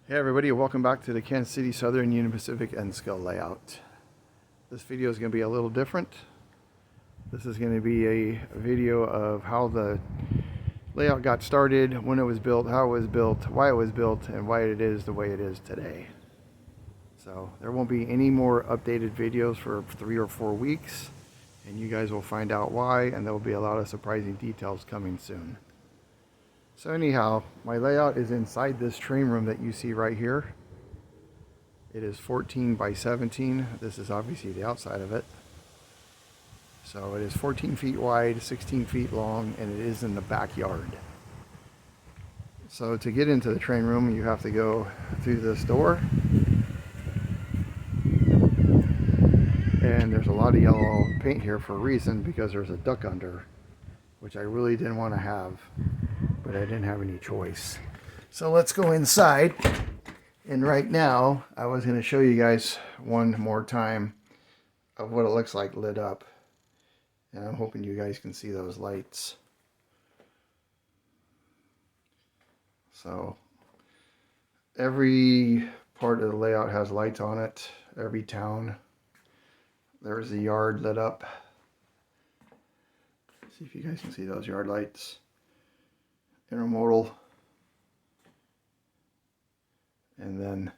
Hey everybody, welcome back to the Kansas City Southern Union Pacific N-scale layout. This video is going to be a little different. This is going to be a video of how the layout got started, when it was built, how it was built, why it was built, and why it is the way it is today. So there won't be any more updated videos for 3 or 4 weeks, and you guys will find out why, and there will be a lot of surprising details coming soon. So anyhow, my layout is inside this train room that you see right here. It is 14 by 17. This is obviously the outside of it. So it is 14 feet wide, 16 feet long, and it is in the backyard. So to get into the train room, you have to go through this door. And there's a lot of yellow paint here for a reason, because there's a duck under, which I really didn't want to have, but I didn't have any choice. So let's go inside. And right now, I was going to show you guys one more time of what it looks like lit up. And I'm hoping you guys can see those lights. So every part of the layout has lights on it. Every town. There's the yard lit up. See if you guys can see those yard lights. Intermodal. And then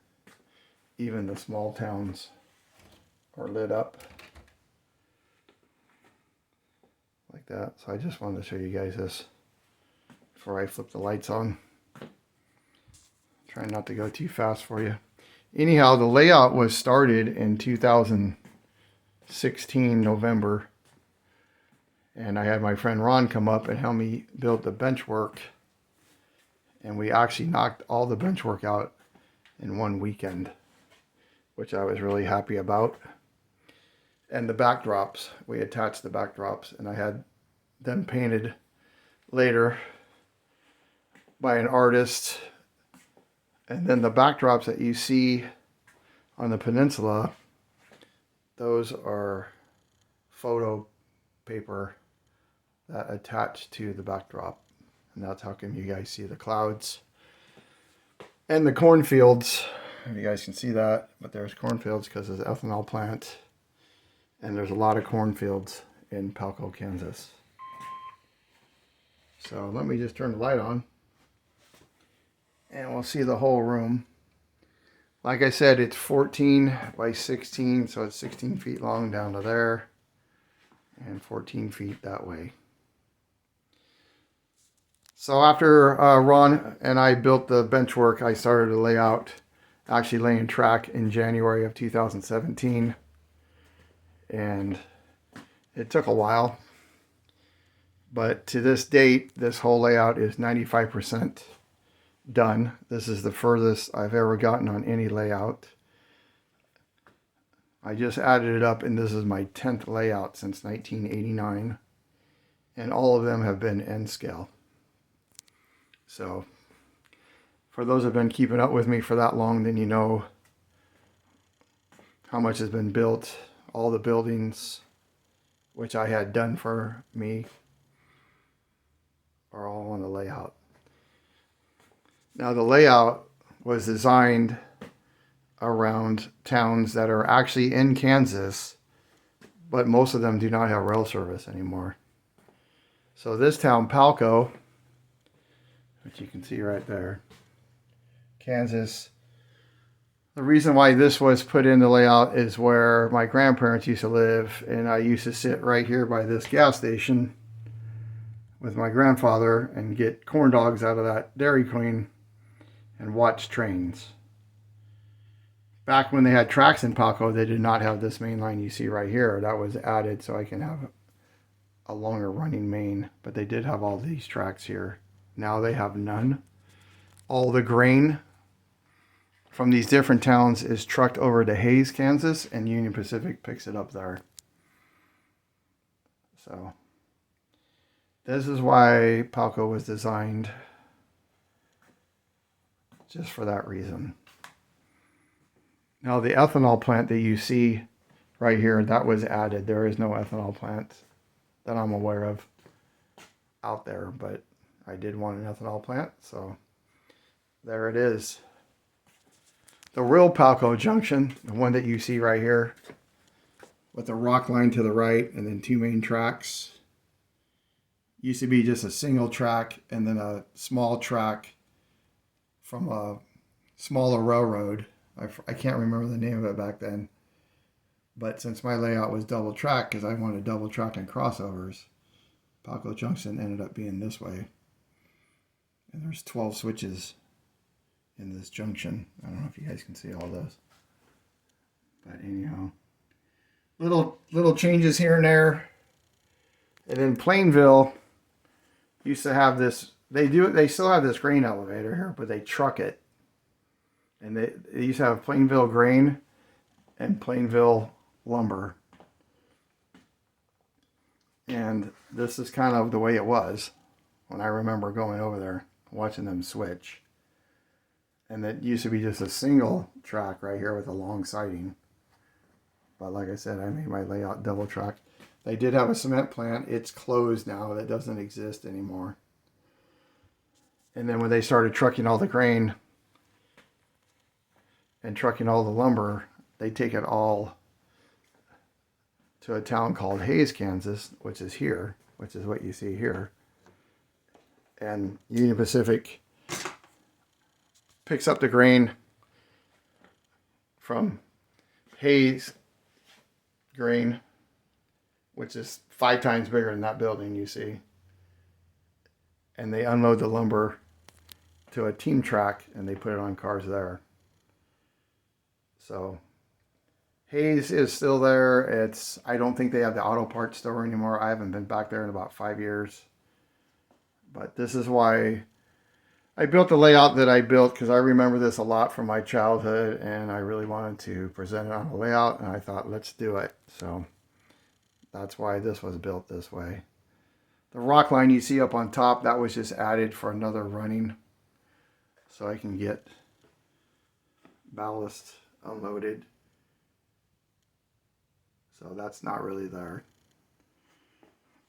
even the small towns are lit up like that. So I just wanted to show you guys this before I flip the lights on. Trying not to go too fast for you. Anyhow, the layout was started in 2016 November, and I had my friend Ron come up and help me build the bench work, and we actually knocked all the bench work out in one weekend, which I was really happy about. And the backdrops, we attached the backdrops, and I had them painted later by an artist. And then the backdrops that you see on the peninsula, those are photo paper that attach to the backdrop, and that's how come you guys see the clouds. And the cornfields, if you guys can see that, but there's cornfields because there's an ethanol plant. And there's a lot of cornfields in Palco, Kansas. So let me just turn the light on. And we'll see the whole room. Like I said, it's 14 by 16, so it's 16 feet long down to there. And 14 feet that way. So after Ron and I built the bench work, I started to lay out, actually laying track in January of 2017. And it took a while. But to this date, this whole layout is 95% done. This is the furthest I've ever gotten on any layout. I just added it up, and this is my 10th layout since 1989. And all of them have been N-scale. So, for those who have been keeping up with me for that long, then you know how much has been built. All the buildings, which I had done for me, are all on the layout. Now, the layout was designed around towns that are actually in Kansas, but most of them do not have rail service anymore. So this town, Palco, which you can see right there, Kansas. The reason why this was put in the layout is where my grandparents used to live, and I used to sit right here by this gas station with my grandfather and get corn dogs out of that Dairy Queen and watch trains. Back when they had tracks in Palco, they did not have this main line you see right here. That was added so I can have a longer running main, but they did have all these tracks here. Now they have none. All the grain from these different towns is trucked over to Hays, Kansas, and Union Pacific picks it up there. So this is why Palco was designed, just for that reason. Now the ethanol plant that you see right here, that was added. There is no ethanol plant that I'm aware of out there, but I did want an ethanol plant, so there it is. the real Palco junction, the one that you see right here, with the rock line to the right and then 2 main tracks, used to be just a single track and then a small track from a smaller railroad. I can't remember the name of it back then. But since my layout was double track, because I wanted double track and crossovers, Palco Junction ended up being this way. And there's 12 switches in this junction. I don't know if you guys can see all this. But anyhow, little changes here and there. And then Plainville used to have this, they still have this grain elevator here, but they truck it. And they used to have Plainville grain and Plainville lumber. And this is kind of the way it was when I remember going over there, watching them switch. And it used to be just a single track right here with a long siding. But like I said, I made my layout double track. They did have a cement plant. It's closed now. That doesn't exist anymore. And then when they started trucking all the grain and trucking all the lumber, they take it all to a town called Hays, Kansas, which is here, which is what you see here. And Union Pacific picks up the grain from Hays grain, which is 5 times bigger than that building you see. And they unload the lumber to a team track and they put it on cars there. So Hays is still there. I don't think they have the auto parts store anymore. I haven't been back there in about 5 years. But this is why I built the layout that I built, because I remember this a lot from my childhood and I really wanted to present it on a layout, and I thought, let's do it. So that's why this was built this way. The rock line you see up on top, that was just added for another running so I can get ballast unloaded. So that's not really there.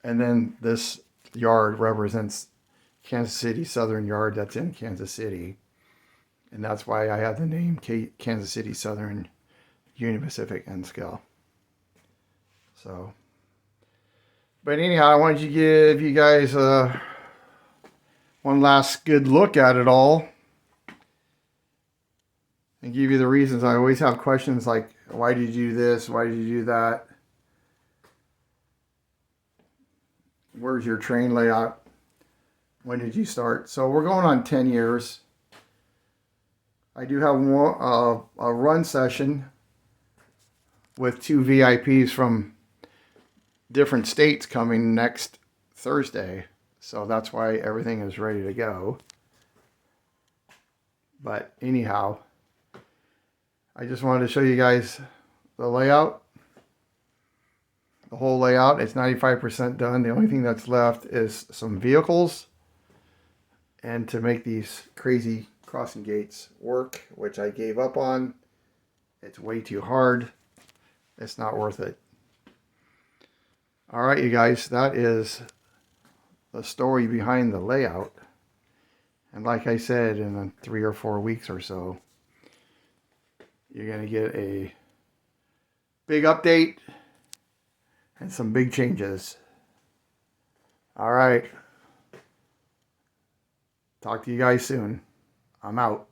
And then this yard represents Kansas City Southern Yard. That's in Kansas City. And that's why I have the name Kansas City Southern Union Pacific and Scale. So, but anyhow, I wanted to give you guys one last good look at it all and give you the reasons. I always have questions like, why did you do this? Why did you do that? Where's your train layout? When did you start? So we're going on 10 years. I do have a run session with 2 VIPs from different states coming next Thursday. So that's why everything is ready to go. But anyhow, I just wanted to show you guys the layout. The whole layout. It's 95% done. The only thing that's left is some vehicles and to make these crazy crossing gates work, which I gave up on. It's way too hard. It's not worth it. All right, you guys, that is the story behind the layout. And like I said, in 3 or 4 weeks or so, you're going to get a big update and some big changes. All right. Talk to you guys soon. I'm out.